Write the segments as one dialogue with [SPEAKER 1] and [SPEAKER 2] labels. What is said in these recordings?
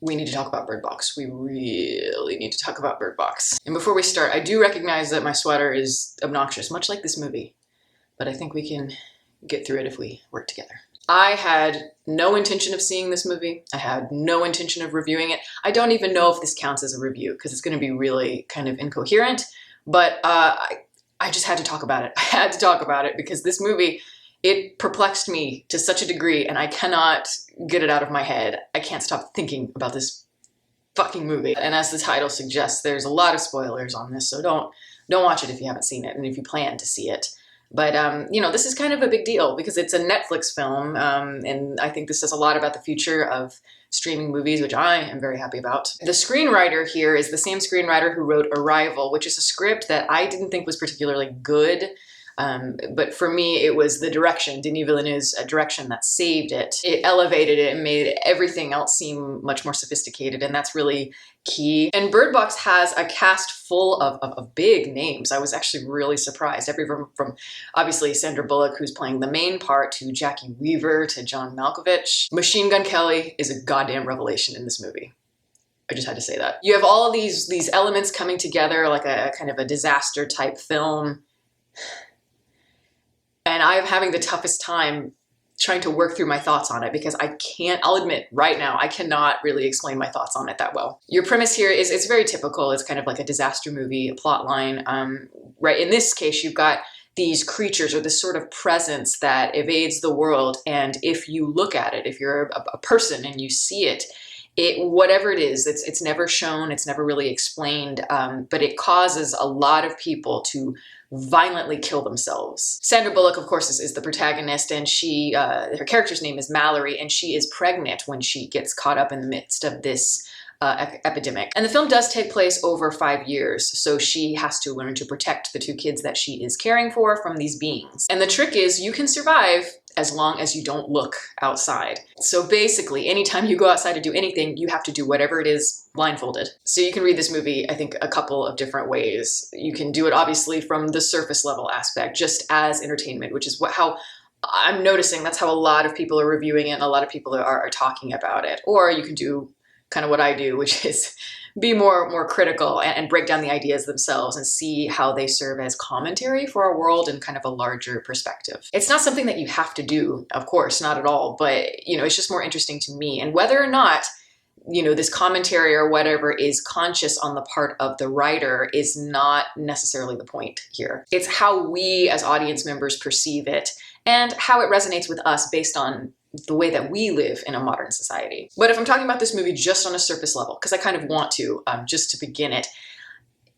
[SPEAKER 1] we need to talk about Bird Box. We really need to talk about Bird Box. And before we start, I do recognize that my sweater is obnoxious, much like this movie, but I think we can get through it if we work together. I had no intention of seeing this movie. I had no intention of reviewing it. I don't even know if this counts as a review because it's going to be really kind of incoherent, but I just had to talk about it. I had to talk about it because this movie, it perplexed me to such a degree and I cannot get it out of my head. I can't stop thinking about this fucking movie. And as the title suggests, there's a lot of spoilers on this, so don't watch it if you haven't seen it and if you plan to see it. But, you know, this is kind of a big deal because it's a Netflix film, and I think this says a lot about the future of streaming movies, which I am very happy about. The screenwriter here is the same screenwriter who wrote Arrival, which is a script that I didn't think was particularly good. But for me, it was the direction, Denis Villeneuve's direction that saved it. It elevated it and made everything else seem much more sophisticated, and that's really key. And Bird Box has a cast full of big names. I was actually really surprised. Everyone from obviously Sandra Bullock, who's playing the main part, to Jackie Weaver, to John Malkovich. Machine Gun Kelly is a goddamn revelation in this movie. I just had to say that. You have all of these elements coming together like a kind of a disaster type film. And I'm having the toughest time trying to work through my thoughts on it because I'll admit right now, I cannot really explain my thoughts on it that well. Your premise here is it's very typical. It's kind of like a disaster movie plot line. Right, in this case, you've got these creatures or this sort of presence that evades the world. And if you look at it, if you're a person and you see it, whatever it is, it's never shown, it's never really explained, but it causes a lot of people to violently kill themselves. Sandra Bullock, of course, is the protagonist, and her character's name is Mallory, and she is pregnant when she gets caught up in the midst of this epidemic. And the film does take place over 5 years, so she has to learn to protect the 2 kids that she is caring for from these beings. And the trick is you can survive as long as you don't look outside. So basically, anytime you go outside to do anything, you have to do whatever it is blindfolded. So you can read this movie, I think, a couple of different ways. You can do it obviously from the surface level aspect, just as entertainment, which is how I'm noticing that's how a lot of people are reviewing it and a lot of people are talking about it. Or you can do kind of what I do, which is be more critical and break down the ideas themselves and see how they serve as commentary for our world in kind of a larger perspective. It's not something that you have to do, of course, not at all, but, you know, it's just more interesting to me. And whether or not, you know, this commentary or whatever is conscious on the part of the writer is not necessarily the point here. It's how we as audience members perceive it and how it resonates with us based on the way that we live in a modern society. But if I'm talking about this movie just on a surface level, because I kind of want to, just to begin it,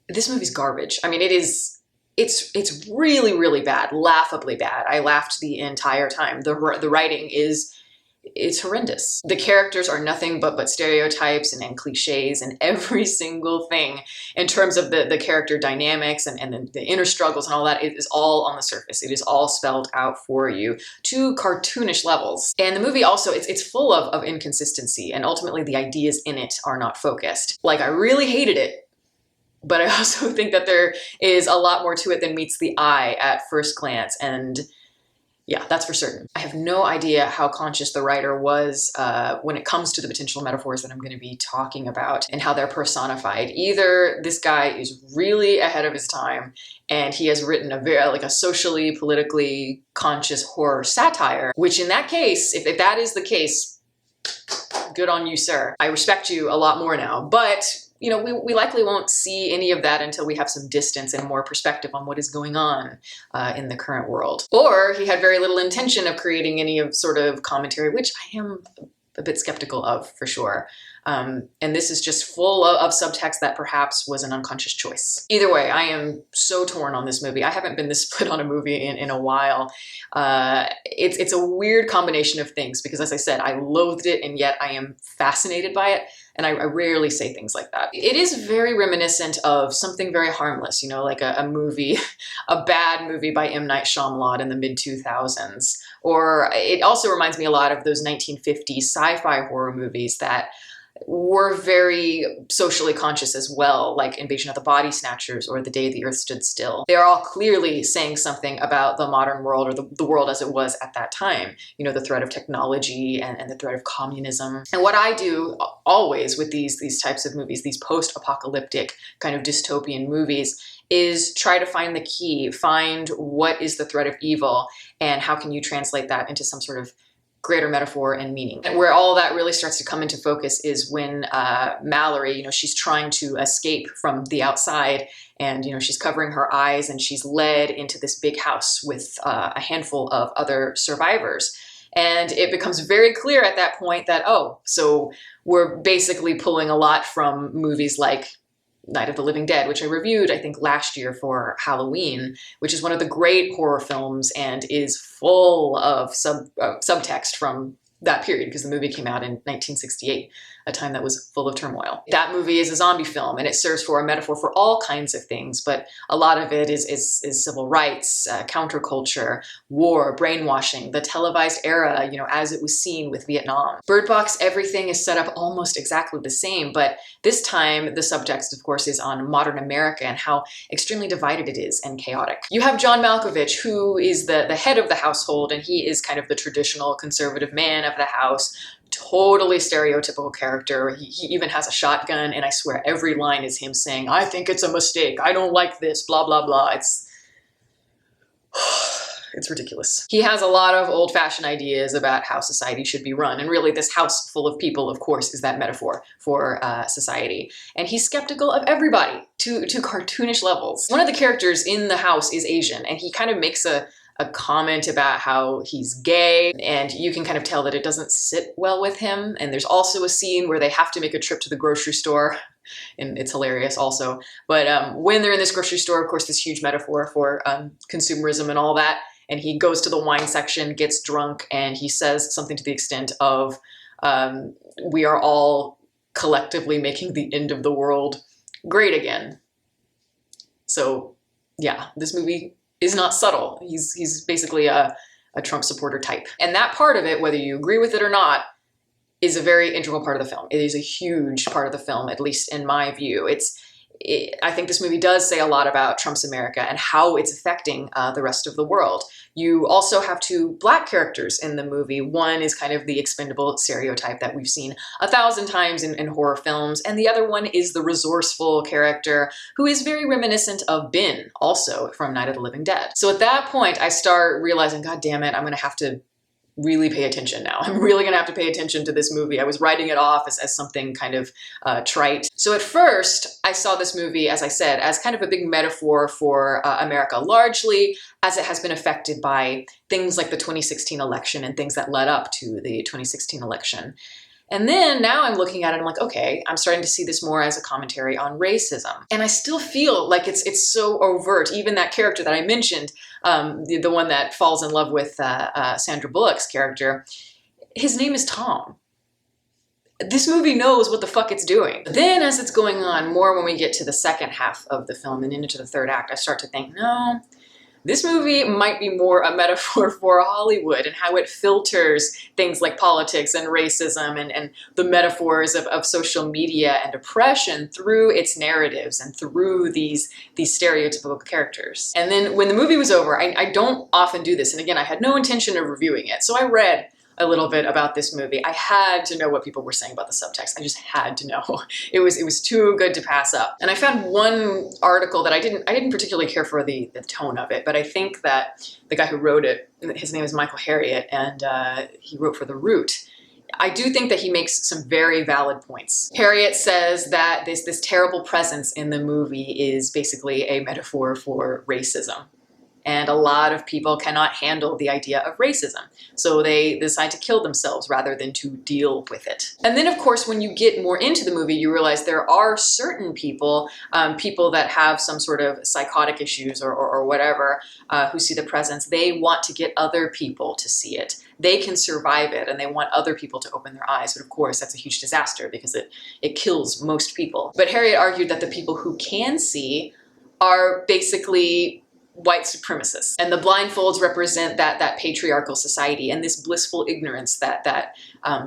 [SPEAKER 1] this movie's garbage. I mean, it's really, really bad, laughably bad. I laughed the entire time. The writing it's horrendous. The characters are nothing but stereotypes and cliches and every single thing in terms of the character dynamics and the inner struggles and all that. It is all on the surface. It is all spelled out for you to cartoonish levels. And the movie also, it's full of inconsistency, and ultimately the ideas in it are not focused. Like, I really hated it, but I also think that there is a lot more to it than meets the eye at first glance. And yeah, that's for certain. I have no idea how conscious the writer was when it comes to the potential metaphors that I'm going to be talking about and how they're personified. Either this guy is really ahead of his time and he has written a socially, politically conscious horror satire, which in that case, if that is the case, good on you, sir. I respect you a lot more now, but you know, we likely won't see any of that until we have some distance and more perspective on what is going on in the current world. Or he had very little intention of creating any of sort of commentary, which I am a bit skeptical of for sure. And this is just full of subtext that perhaps was an unconscious choice. Either way, I am so torn on this movie. I haven't been this split on a movie in a while. It's a weird combination of things because, as I said, I loathed it and yet I am fascinated by it. And I rarely say things like that. It is very reminiscent of something very harmless, you know, like a movie, a bad movie by M. Night Shyamalan in the mid-2000s. Or it also reminds me a lot of those 1950s sci-fi horror movies that were very socially conscious as well, like Invasion of the Body Snatchers or The Day the Earth Stood Still. They are all clearly saying something about the modern world, or the world as it was at that time. You know, the threat of technology and the threat of communism. And what I do always with these types of movies, these post-apocalyptic kind of dystopian movies, is try to find the key, find what is the threat of evil, and how can you translate that into some sort of greater metaphor and meaning. And where all that really starts to come into focus is when Mallory, you know, she's trying to escape from the outside, and, you know, she's covering her eyes and she's led into this big house with a handful of other survivors. And it becomes very clear at that point that, oh, so we're basically pulling a lot from movies like Night of the Living Dead, which I reviewed, I think, last year for Halloween, which is one of the great horror films and is full of subtext from that period, because the movie came out in 1968, a time that was full of turmoil. That movie is a zombie film, and it serves for a metaphor for all kinds of things, but a lot of it is civil rights, counterculture, war, brainwashing, the televised era, you know, as it was seen with Vietnam. Bird Box, everything is set up almost exactly the same, but this time the subtext, of course, is on modern America and how extremely divided it is and chaotic. You have John Malkovich, who is the head of the household, and he is kind of the traditional conservative man of the house. Totally stereotypical character. He even has a shotgun, and I swear every line is him saying, I think it's a mistake, I don't like this, blah, blah, blah. It's ridiculous. He has a lot of old-fashioned ideas about how society should be run, and really this house full of people, of course, is that metaphor for society. And he's skeptical of everybody to cartoonish levels. One of the characters in the house is Asian, and he kind of makes a comment about how he's gay, and you can kind of tell that it doesn't sit well with him. And there's also a scene where they have to make a trip to the grocery store, and it's hilarious also. But when they're in this grocery store, of course, this huge metaphor for consumerism and all that, and he goes to the wine section, gets drunk, and he says something to the extent of, we are all collectively making the end of the world great again. So yeah, this movie is not subtle. He's basically a Trump supporter type. And that part of it, whether you agree with it or not, is a very integral part of the film. It is a huge part of the film, at least in my view. I think this movie does say a lot about Trump's America and how it's affecting the rest of the world. You also have two Black characters in the movie. One is kind of the expendable stereotype that we've seen 1,000 times in horror films, and the other one is the resourceful character who is very reminiscent of Ben, also from Night of the Living Dead. So at that point, I start realizing, God damn it, I'm gonna have to really pay attention now. I'm really gonna have to pay attention to this movie. I was writing it off as something kind of trite. So at first, I saw this movie, as I said, as kind of a big metaphor for America, largely as it has been affected by things like the 2016 election and things that led up to the 2016 election. And then now I'm looking at it, I'm like, okay, I'm starting to see this more as a commentary on racism. And I still feel like it's so overt. Even that character that I mentioned, the one that falls in love with Sandra Bullock's character, his name is Tom. This movie knows what the fuck it's doing. Then as it's going on, more when we get to the second half of the film and into the third act, I start to think, no, this movie might be more a metaphor for Hollywood and how it filters things like politics and racism and the metaphors of social media and oppression through its narratives and through these stereotypical characters. And then when the movie was over, I don't often do this. And again, I had no intention of reviewing it. So I read a little bit about this movie. I had to know what people were saying about the subtext. I just had to know. It was too good to pass up. And I found one article that I didn't particularly care for the tone of it, but I think that the guy who wrote it, his name is Michael Harriot, and he wrote for The Root. I do think that he makes some very valid points. Harriet says that this terrible presence in the movie is basically a metaphor for racism. And a lot of people cannot handle the idea of racism. So they decide to kill themselves rather than to deal with it. And then, of course, when you get more into the movie, you realize there are certain people, people that have some sort of psychotic issues or whatever, who see the presence. They want to get other people to see it. They can survive it, and they want other people to open their eyes. But of course, that's a huge disaster because it kills most people. But Harriet argued that the people who can see are basically white supremacists. And the blindfolds represent that patriarchal society and this blissful ignorance that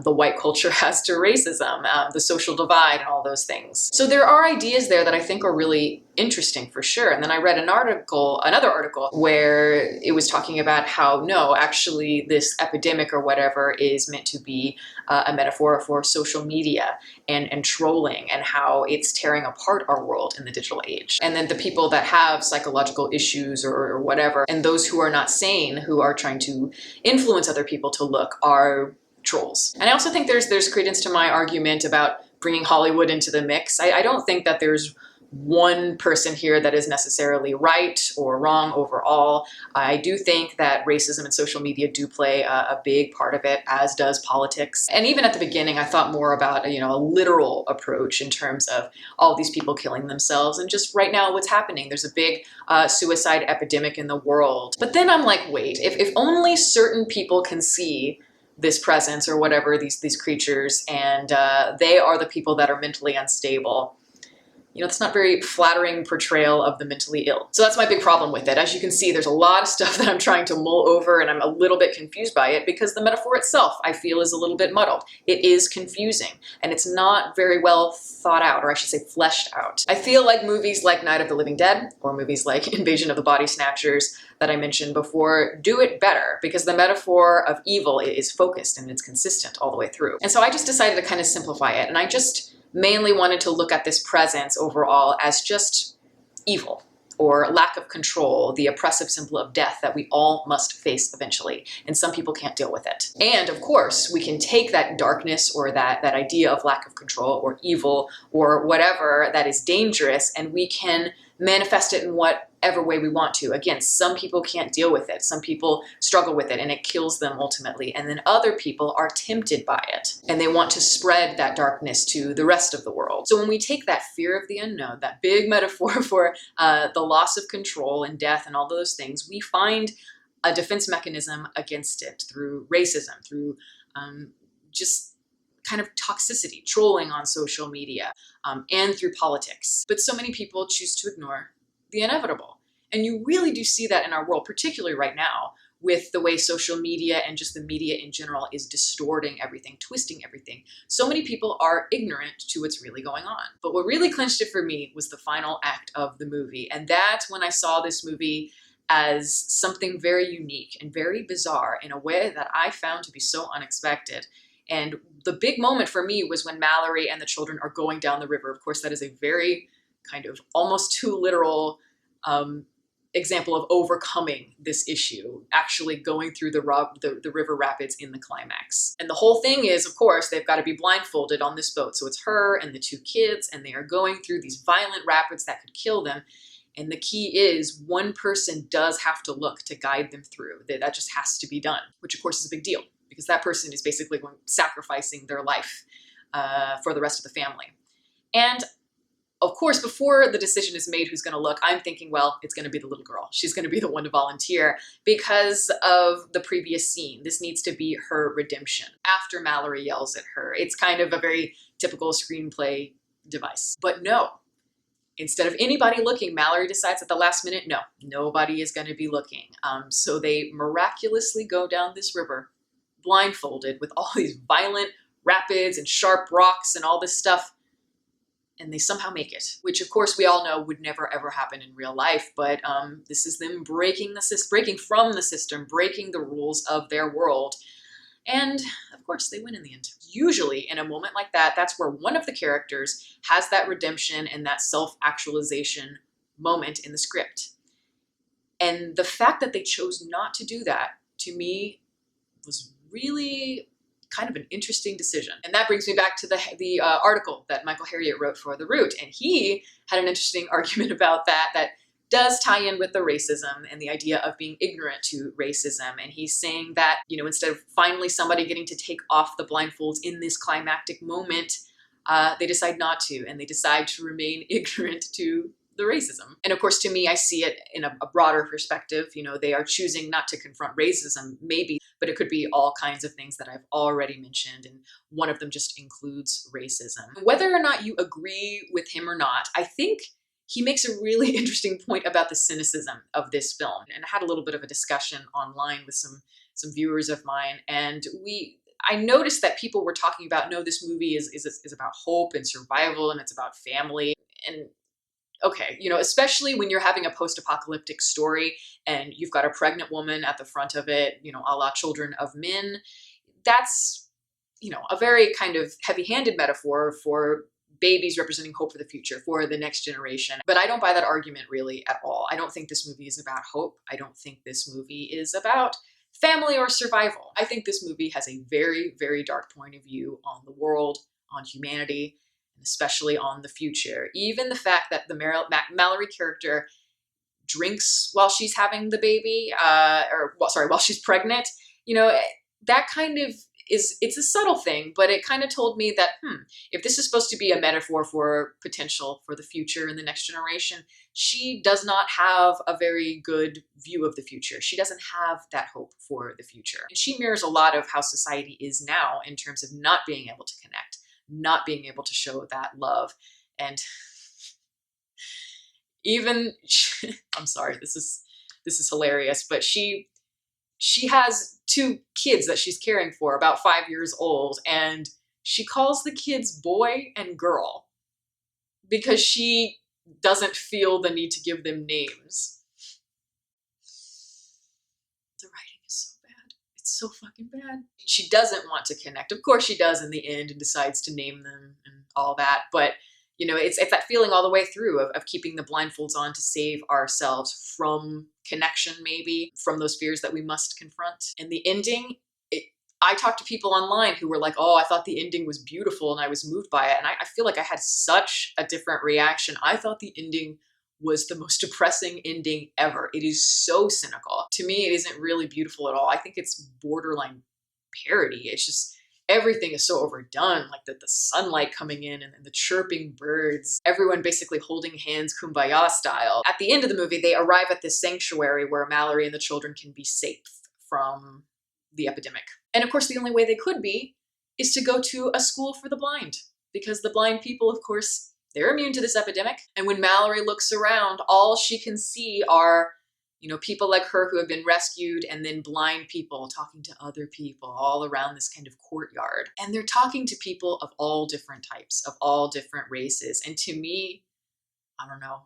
[SPEAKER 1] the white culture has to racism, the social divide, and all those things. So there are ideas there that I think are really interesting for sure. And then I read another article where it was talking about how no, actually this epidemic or whatever is meant to be a metaphor for social media and trolling, and how it's tearing apart our world in the digital age. And then the people that have psychological issues or whatever, and those who are not sane, who are trying to influence other people to look, are trolls. And I also think there's credence to my argument about bringing Hollywood into the mix. I don't think that there's one person here that is necessarily right or wrong overall. I do think that racism and social media do play a big part of it, as does politics. And even at the beginning, I thought more about a literal approach in terms of all these people killing themselves and just right now what's happening. There's a big suicide epidemic in the world. But then I'm like, wait, if only certain people can see this presence or whatever, these creatures, and they are the people that are mentally unstable. That's not very flattering portrayal of the mentally ill. So that's my big problem with it. As you can see, there's a lot of stuff that I'm trying to mull over, and I'm a little bit confused by it because the metaphor itself, I feel, is a little bit muddled. It is confusing, and it's not very well thought out, or I should say fleshed out. I feel like movies like Night of the Living Dead, or movies like Invasion of the Body Snatchers that I mentioned before, do it better because the metaphor of evil is focused and it's consistent all the way through. And so I just decided to kind of simplify it, and I just mainly wanted to look at this presence overall as just evil or lack of control, the oppressive symbol of death that we all must face eventually. And some people can't deal with it. And of course, we can take that darkness or that idea of lack of control or evil or whatever that is dangerous, and we can manifest it in whatever way we want to. Again, some people can't deal with it. Some people struggle with it and it kills them ultimately. And then other people are tempted by it and they want to spread that darkness to the rest of the world. So when we take that fear of the unknown, that big metaphor for the loss of control and death and all those things, we find a defense mechanism against it through racism, through just kind of toxicity, trolling on social media, and through politics. But so many people choose to ignore the inevitable. And you really do see that in our world, particularly right now, with the way social media and just the media in general is distorting everything, twisting everything. So many people are ignorant to what's really going on. But what really clinched it for me was the final act of the movie. And that's when I saw this movie as something very unique and very bizarre in a way that I found to be so unexpected. And the big moment for me was when Mallory and the children are going down the river. Of course, that is a very kind of almost too literal example of overcoming this issue, actually going through the river rapids in the climax. And the whole thing is, of course, they've got to be blindfolded on this boat. So it's her and the two kids, and they are going through these violent rapids that could kill them. And the key is one person does have to look to guide them through. That just has to be done, which of course is a big deal, because that person is basically sacrificing their life for the rest of the family. And of course, before the decision is made who's going to look, I'm thinking, well, it's going to be the little girl. She's going to be the one to volunteer because of the previous scene. This needs to be her redemption after Mallory yells at her. It's kind of a very typical screenplay device. But no. Instead of anybody looking, Mallory decides at the last minute, no, nobody is going to be looking. So they miraculously go down this river blindfolded with all these violent rapids and sharp rocks and all this stuff. And they somehow make it, which of course we all know would never ever happen in real life. But this is them breaking from the system, breaking the rules of their world. And of course they win in the end. Usually in a moment like that, that's where one of the characters has that redemption and that self-actualization moment in the script. And the fact that they chose not to do that, to me, was really kind of an interesting decision. And that brings me back to the article that Michael Harriot wrote for The Root. And he had an interesting argument about that does tie in with the racism and the idea of being ignorant to racism. And he's saying that, instead of finally somebody getting to take off the blindfolds in this climactic moment, they decide not to, and they decide to remain ignorant to the racism. And of course, to me, I see it in a broader perspective. They are choosing not to confront racism, maybe, but it could be all kinds of things that I've already mentioned. And one of them just includes racism. Whether or not you agree with him or not, I think he makes a really interesting point about the cynicism of this film. And I had a little bit of a discussion online with some viewers of mine, and I noticed that people were talking about, no, this movie is about hope and survival, and it's about family. And okay, especially when you're having a post-apocalyptic story and you've got a pregnant woman at the front of it, a la Children of Men, that's, a very kind of heavy-handed metaphor for babies representing hope for the future, for the next generation. But I don't buy that argument really at all. I don't think this movie is about hope. I don't think this movie is about family or survival. I think this movie has a very, very dark point of view on the world, on humanity, and especially on the future. Even the fact that the Mallory character drinks while she's having the baby, while she's pregnant, that kind of it's a subtle thing, but it kind of told me that, if this is supposed to be a metaphor for potential for the future and the next generation, she does not have a very good view of the future. She doesn't have that hope for the future. And she mirrors a lot of how society is now in terms of not being able to connect, not being able to show that love. And even, I'm sorry, this is hilarious, but she has 2 kids that she's caring for, about 5 years old, and she calls the kids boy and girl because she doesn't feel the need to give them names. The writing is so bad. It's so fucking bad. She doesn't want to connect. Of course she does in the end and decides to name them and all that, but it's that feeling all the way through of keeping the blindfolds on to save ourselves from connection, maybe, from those fears that we must confront. And the ending, I talked to people online who were like, oh, I thought the ending was beautiful and I was moved by it. And I feel like I had such a different reaction. I thought the ending was the most depressing ending ever. It is so cynical. To me, it isn't really beautiful at all. I think it's borderline parody. It's just, everything is so overdone, like the sunlight coming in and the chirping birds, everyone basically holding hands kumbaya style. At the end of the movie, they arrive at this sanctuary where Mallory and the children can be safe from the epidemic. And of course, the only way they could be is to go to a school for the blind, because the blind people, of course, they're immune to this epidemic. And when Mallory looks around, all she can see are people like her who have been rescued, and then blind people talking to other people all around this kind of courtyard. And they're talking to people of all different types, of all different races. And to me, I don't know,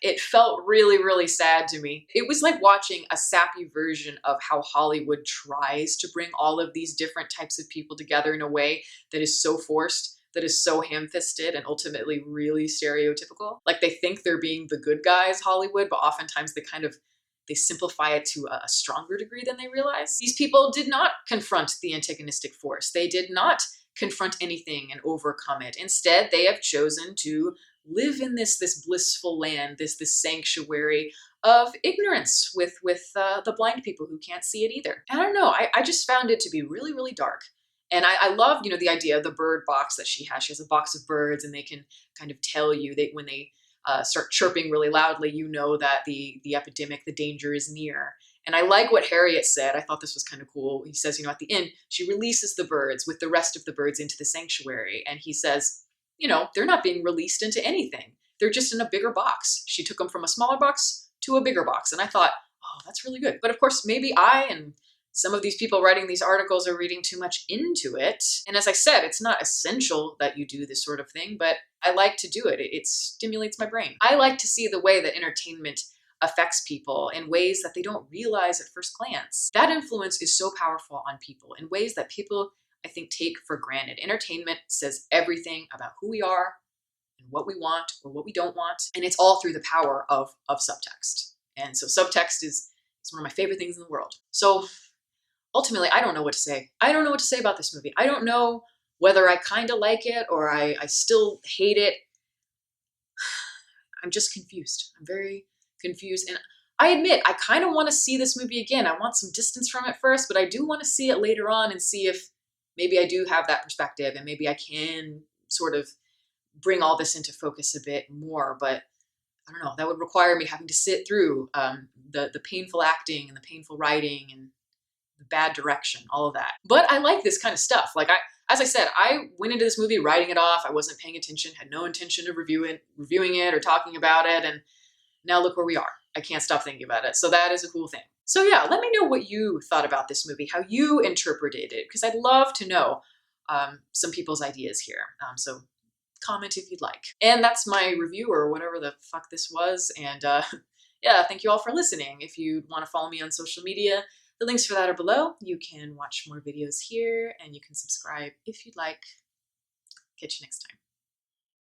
[SPEAKER 1] it felt really, really sad to me. It was like watching a sappy version of how Hollywood tries to bring all of these different types of people together in a way that is so forced, that is so ham-fisted and ultimately really stereotypical. Like they think they're being the good guys, Hollywood, but oftentimes they simplify it to a stronger degree than they realize. These people did not confront the antagonistic force. They did not confront anything and overcome it. Instead, they have chosen to live in this blissful land, this sanctuary of ignorance with the blind people who can't see it either. And I don't know, I just found it to be really, really dark. And I love, the idea of the bird box that she has. She has a box of birds, and they can kind of tell you when they start chirping really loudly, that the epidemic, the danger is near. And I like what Harriet said. I thought this was kind of cool. He says, at the end, she releases the birds with the rest of the birds into the sanctuary. And he says, they're not being released into anything. They're just in a bigger box. She took them from a smaller box to a bigger box. And I thought, oh, that's really good. But of course, maybe I and some of these people writing these articles are reading too much into it. And as I said, it's not essential that you do this sort of thing, but I like to do it. It stimulates my brain. I like to see the way that entertainment affects people in ways that they don't realize at first glance. That influence is so powerful on people in ways that people, I think, take for granted. Entertainment says everything about who we are and what we want or what we don't want. And it's all through the power of subtext. And so subtext is one of my favorite things in the world. So ultimately, I don't know what to say. I don't know what to say about this movie. I don't know whether I kind of like it or I still hate it. I'm just confused. I'm very confused. And I admit, I kind of want to see this movie again. I want some distance from it first, but I do want to see it later on and see if maybe I do have that perspective and maybe I can sort of bring all this into focus a bit more. But I don't know, that would require me having to sit through the painful acting and the painful writing and the bad direction, all of that. But I like this kind of stuff. Like as I said, I went into this movie writing it off. I wasn't paying attention, had no intention of reviewing it or talking about it. And now look where we are. I can't stop thinking about it. So that is a cool thing. So yeah, let me know what you thought about this movie, how you interpreted it, because I'd love to know some people's ideas here. So comment if you'd like. And that's my review or whatever the fuck this was. And yeah, thank you all for listening. If you want to follow me on social media, the links for that are below. You can watch more videos here and you can subscribe if you'd like. Catch you next time.